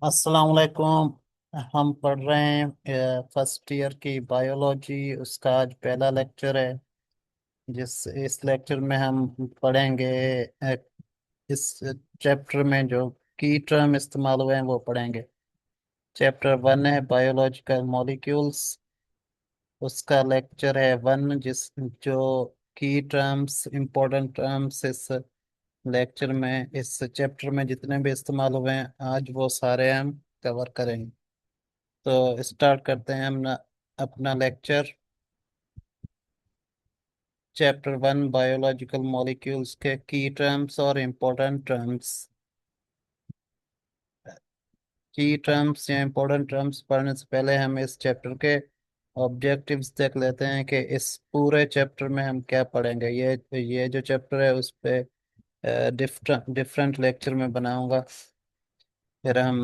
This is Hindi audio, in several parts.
अस्सलाम वालेकुम। हम पढ़ रहे हैं फर्स्ट ईयर की बायोलॉजी। उसका आज पहला लेक्चर है। इस लेक्चर में हम पढ़ेंगे अ, इस चैप्टर में जो की टर्म इस्तेमाल हुए हैं वो पढ़ेंगे। चैप्टर 1 है बायोलॉजिकल मॉलिक्यूल्स। उसका लेक्चर है 1, जिस जो की टर्म्स इम्पोर्टेंट टर्म्स इस लेक्चर में इस चैप्टर में जितने भी इस्तेमाल हुए हैं आज वो सारे हम कवर करेंगे। तो स्टार्ट करते हैं हम अपना लेक्चर। चैप्टर 1 बायोलॉजिकल मॉलिक्यूल्स के की टर्म्स और इम्पोर्टेंट टर्म्स। की टर्म्स या इम्पोर्टेंट टर्म्स पढ़ने से पहले हम इस चैप्टर के ऑब्जेक्टिव्स देख लेते हैं कि इस पूरे चैप्टर में हम क्या पढ़ेंगे। ये जो चैप्टर है उस पे डिफरेंट डिफरेंट लेक्चर में बनाऊंगा। फिर हम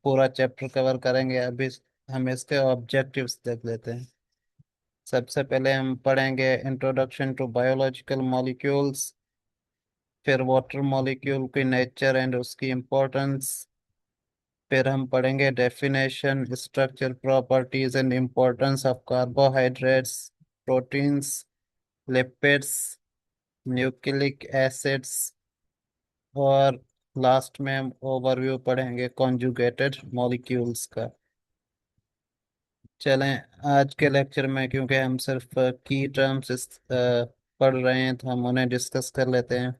पूरा चैप्टर कवर करेंगे। अभी हम इसके ऑब्जेक्टिव्स देख लेते हैं। सबसे पहले हम पढ़ेंगे इंट्रोडक्शन टू बायोलॉजिकल मॉलिक्यूल्स। फिर वाटर मॉलिक्यूल की नेचर एंड उसकी इम्पोर्टेंस। फिर हम पढ़ेंगे definition, structure, properties and importance of carbohydrates, proteins, lipids, nucleic acids. और लास्ट में हम ओवरव्यू पढ़ेंगे कॉन्जुगेटेड मॉलिक्यूल्स का। चलें आज के लेक्चर में, क्योंकि हम सिर्फ की टर्म्स पढ़ रहे हैं तो हम उन्हें डिस्कस कर लेते हैं।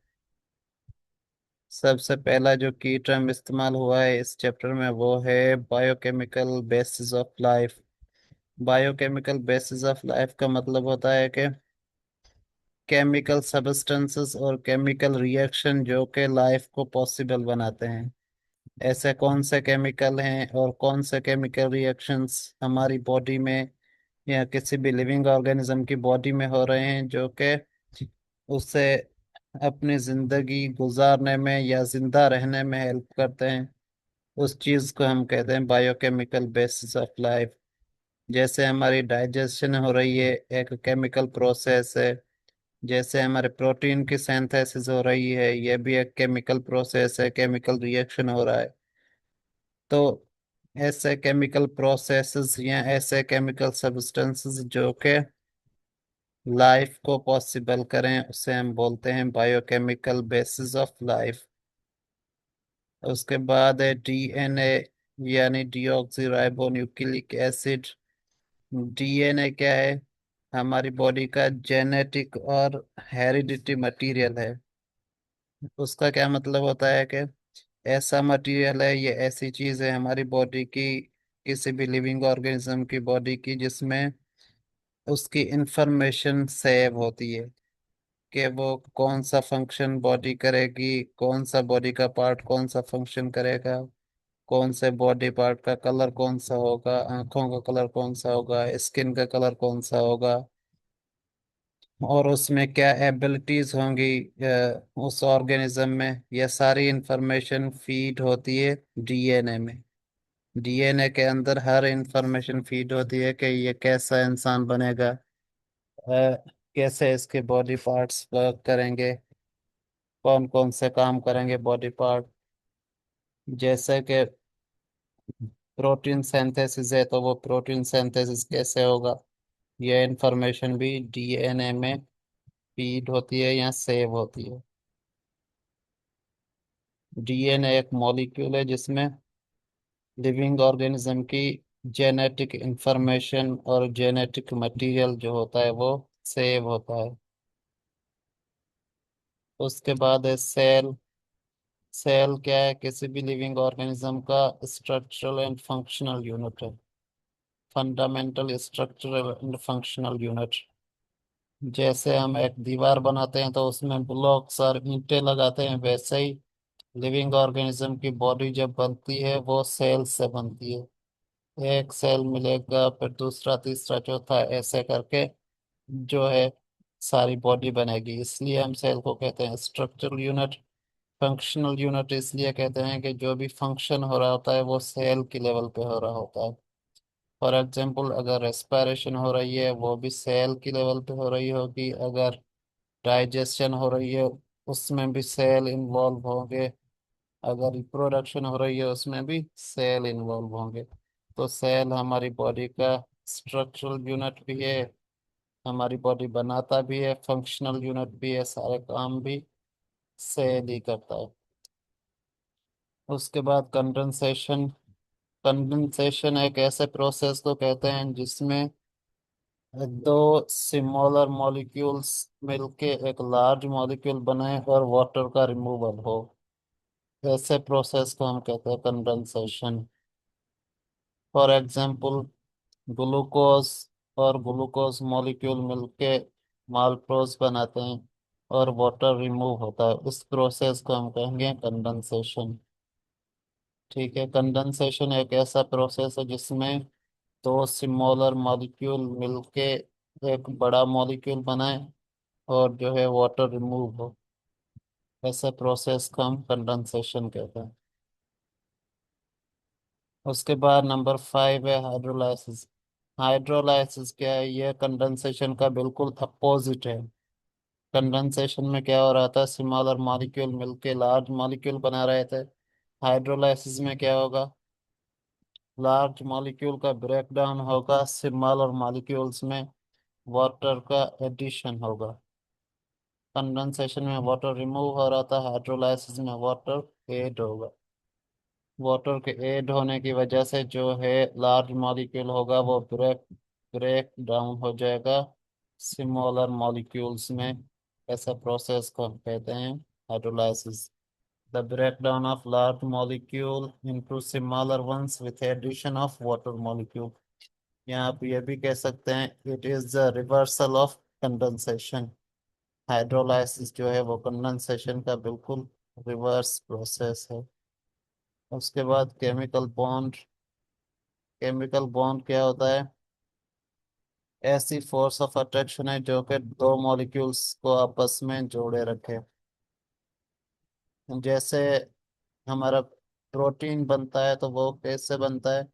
सबसे पहला जो की टर्म इस्तेमाल हुआ है इस चैप्टर में वो है biochemical basis of life. Biochemical basis of life का मतलब होता है कि केमिकल सब्सटेंसेस और केमिकल रिएक्शन जो कि लाइफ को पॉसिबल बनाते हैं। ऐसे कौन से केमिकल हैं और कौन से केमिकल रिएक्शंस हमारी बॉडी में या किसी भी लिविंग ऑर्गेनिज्म की बॉडी में हो रहे हैं जो कि उससे अपनी जिंदगी गुजारने में या जिंदा रहने में हेल्प करते हैं। उस चीज को हम कहते हैं बायोकेमिकल बेसिस ऑफ लाइफ। जैसे हमारी डाइजेशन हो रही है, एक केमिकल प्रोसेस है। जैसे हमारे प्रोटीन की सिंथेसिस हो रही है, यह भी एक केमिकल प्रोसेस है, केमिकल रिएक्शन हो रहा है। तो ऐसे केमिकल प्रोसेसेस या ऐसे केमिकल सब्सटेंसेस जो कि लाइफ को पॉसिबल करें उसे हम बोलते हैं बायोकेमिकल बेसिस ऑफ लाइफ। उसके बाद है डीएनए, यानी डीऑक्सी न्यूक्लिक एसिड। डीएनए क्या है? हमारी बॉडी का जेनेटिक और हेरिडिटी मटेरियल है। उसका क्या मतलब होता है कि ऐसा मटेरियल है, ये ऐसी चीज है हमारी बॉडी की, किसी भी लिविंग ऑर्गेनिज्म की बॉडी की, जिसमें उसकी इंफॉर्मेशन सेव होती है कि वो कौन सा फंक्शन बॉडी करेगी, कौन सा बॉडी का पार्ट कौन सा फंक्शन करेगा, कौन से बॉडी पार्ट का कलर कौन सा होगा, आंखों का कलर कौन सा होगा, स्किन का कलर कौन सा होगा, और उसमें क्या एबिलिटीज होंगी उस ऑर्गेनिज्म में। यह सारी इंफॉर्मेशन फीड होती है डीएनए में। डीएनए के अंदर हर इंफॉर्मेशन फीड होती है कि ये कैसा इंसान बनेगा, कैसे इसके बॉडी पार्ट्स वर्क करेंगे, कौन कौन से काम करेंगे बॉडी पार्ट। जैसे कि प्रोटीन सिंथेसिस है तो वो प्रोटीन सिंथेसिस कैसे होगा, ये इंफॉर्मेशन भी डीएनए में फीड होती है या सेव होती है। डीएनए एक मॉलिक्यूल है जिसमें लिविंग ऑर्गेनिज्म की जेनेटिक इंफॉर्मेशन और जेनेटिक मटेरियल जो होता है वो सेव होता है। उसके बाद है सेल। सेल क्या है? किसी भी लिविंग ऑर्गेनिज्म का स्ट्रक्चरल एंड फंक्शनल यूनिट है। Fundamental structural and functional unit. जैसे हम एक दीवार बनाते हैं तो उसमें ब्लॉक्स और ईंटें लगाते हैं, वैसे ही लिविंग ऑर्गेनिज्म की बॉडी जब बनती है वो सेल से बनती है। एक सेल मिलेगा, फिर दूसरा, तीसरा, चौथा, ऐसे करके जो है सारी बॉडी बनेगी। इसलिए हम सेल को कहते हैं स्ट्रक्चरल यूनिट। फंक्शनल यूनिट इसलिए कहते हैं कि जो भी फंक्शन हो रहा होता है वो सेल की लेवल पे हो रहा होता है। फॉर एग्जाम्पल, अगर रेस्पिरेशन हो रही है वो भी सेल की लेवल पे हो रही होगी। अगर डाइजेशन हो रही है उसमें भी सेल इन्वॉल्व होंगे। अगर रिप्रोडक्शन हो रही है उसमें भी सेल इन्वॉल्व होंगे। तो सेल हमारी बॉडी का स्ट्रक्चरल यूनिट भी है, हमारी बॉडी बनाता भी है, फंक्शनल यूनिट भी है, सारे काम भी सेल ही करता है। उसके बाद कंडेंसेशन। कंडेंसेशन एक ऐसे प्रोसेस को कहते हैं जिसमें दो स्मॉलर मॉलिक्यूल्स मिलके एक लार्ज मॉलिक्यूल बने और वाटर का रिमूवल हो। ऐसे प्रोसेस को हम कहते हैं कंडेंसेशन। फॉर एग्जांपल, ग्लूकोज और ग्लूकोज मॉलिक्यूल मिलके माल्टोज बनाते हैं और वाटर रिमूव होता है। इस प्रोसेस को हम कहेंगे कंडेंसेशन। ठीक है, कंडेंसेशन एक ऐसा प्रोसेस है जिसमें दो स्मॉलर मॉलिक्यूल मिलके एक बड़ा मॉलिक्यूल बनाए और जो है वाटर रिमूव हो। ऐसे प्रोसेस को हम कंडेंसेशन कहते हैं। उसके बाद नंबर 5 है हाइड्रोलाइसिस। हाइड्रोलाइसिस क्या है? यह कंडेंसेशन का बिल्कुल अपोजिट है। कंडेंसेशन में क्या हो रहा था, स्मॉलर मॉलिक्यूल मिलके लार्ज मॉलिक्यूल बना रहे थे। हाइड्रोलाइसिस में क्या होगा, लार्ज मॉलिक्यूल का ब्रेक डाउन होगा, स्मॉलर मॉलिक्यूल्स में वाटर का एडिशन होगा। कंडेंसेशन में वाटर रिमूव हो रहा था, हाइड्रोलाइसिस में वाटर ऐड होगा। वाटर के ऐड होने की वजह से जो है लार्ज मॉलिक्यूल होगा वो ब्रेक ब्रेक डाउन हो जाएगा स्मॉलर मॉलिक्यूल्स में। ऐसा प्रोसेस को हम कहते हैं hydrolysis. The breakdown of large molecule into smaller ones with addition of water molecule। यहाँ आप ये भी कह सकते हैं it is the reversal of condensation. Hydrolysis जो है वो कंडेंसेशन का बिल्कुल रिवर्स प्रोसेस है। उसके बाद केमिकल बॉन्ड। केमिकल बॉन्ड क्या होता है? ऐसी फोर्स ऑफ अट्रैक्शन है जो कि दो मॉलिक्यूल्स को आपस में जोड़े रखे। जैसे हमारा प्रोटीन बनता है तो वो कैसे बनता है?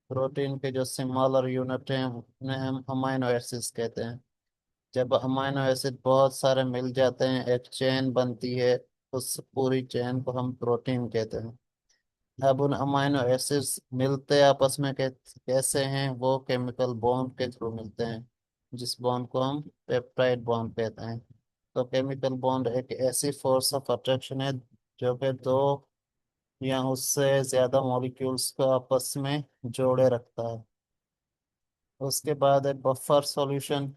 प्रोटीन के जो स्मॉलर यूनिट हैं उन्हें हम अमाइनो एसिड्स कहते हैं। जब अमाइनो एसिड बहुत सारे मिल जाते हैं एक चेन बनती है, उस पूरी चेन को हम प्रोटीन कहते हैं। अब उन अमाइनो एसिड्स मिलते आपस में कैसे हैं? वो केमिकल बॉन्ड के थ्रू मिलते हैं, जिस बॉन्ड को हम पेप्टाइड बॉन्ड कहते हैं। तो केमिकल बॉन्ड एक ऐसी फोर्स ऑफ अट्रैक्शन है जो कि दो या उससे ज्यादा मॉलिक्यूल्स को आपस में जोड़े रखता है। उसके बाद है बफर सॉल्यूशन।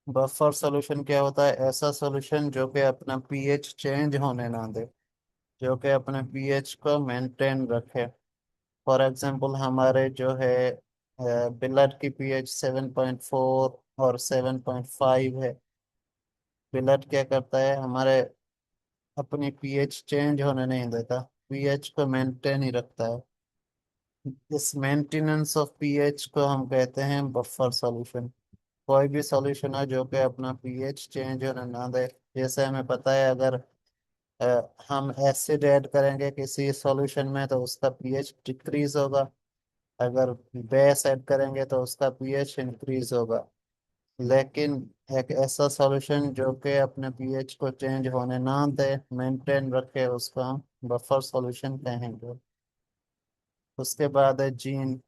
बफर सॉल्यूशन क्या होता है? ऐसा सॉल्यूशन जो कि अपना पीएच चेंज होने ना दे, जो कि अपने पीएच को मेंटेन रखे। फॉर एग्जांपल, हमारे जो है ब्लड की पीएच 7.4 और 7.5 है। ब्लड क्या करता है, हमारे अपनी पीएच चेंज होने नहीं देता, पीएच को मेंटेन ही रखता है। इस मेंटेनेंस ऑफ पीएच को हम कहते हैं बफर सॉल्यूशन। कोई भी सॉल्यूशन है जो कि अपना पीएच चेंज होने ना दे। जैसे हमें पता है, अगर हम एसिड ऐड करेंगे किसी सॉल्यूशन में तो उसका पीएच डिक्रीज होगा। अगर बेस ऐड करेंगे तो उसका पीएच इंक्रीज होगा। लेकिन एक ऐसा सॉल्यूशन जो कि अपने पीएच को चेंज होने ना दे, मेंटेन रखे, उसको हम बफर सॉल्यूशन कहेंगे। उसके बाद है जीन।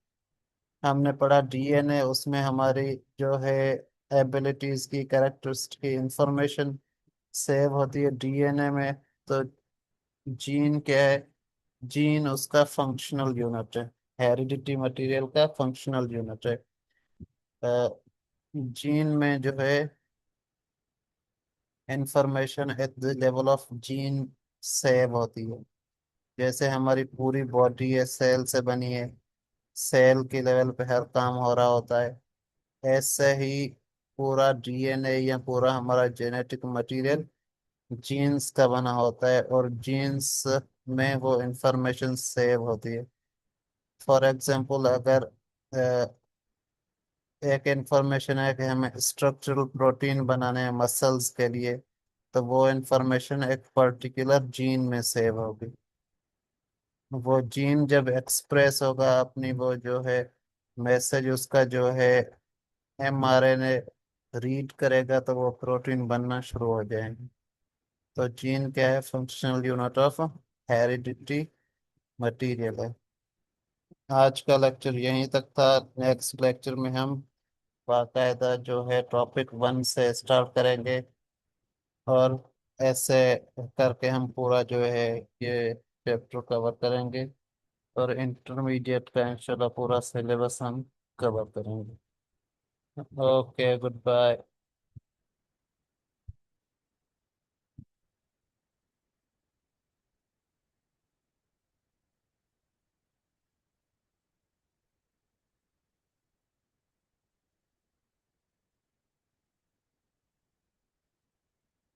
हमने पढ़ा डीएनए, उसमें हमारी जो है एबिलिटीज की, कैरेक्टरिस्टिक की इंफॉर्मेशन सेव होती है डीएनए में। तो जीन क्या है? जीन उसका फंक्शनल यूनिट है, हेरिडिटी मटेरियल का फंक्शनल यूनिट है। जीन में जो है information at the level of gene save होती है। जैसे हमारी पूरी बॉडी है सेल से बनी है, सेल के लेवल पे हर काम हो रहा होता है। ऐसे ही पूरा डीएनए या पूरा हमारा जेनेटिक मटेरियल जीन्स का बना होता है और जीन्स में वो इंफॉर्मेशन सेव होती है। फॉर एग्जांपल, अगर एक इंफॉर्मेशन है कि हमें स्ट्रक्चरल प्रोटीन बनाने हैं मसल्स के लिए, तो वो इंफॉर्मेशन एक पर्टिकुलर जीन में सेव होगी। वो जीन जब एक्सप्रेस होगा अपनी वो जो है मैसेज, उसका जो है एमआरएनए रीड करेगा तो वो प्रोटीन बनना शुरू हो जाएंगे। तो जीन क्या है? Functional unit of heredity material है। आज का लेक्चर यहीं तक था। नेक्स्ट लेक्चर में हम बाकायदा जो है टॉपिक 1 से स्टार्ट करेंगे, और ऐसे करके हम पूरा जो है ये चैप्टर कवर करेंगे, और इंटरमीडिएट का इंशाल्लाह पूरा सिलेबस हम कवर करेंगे। Okay, good bye.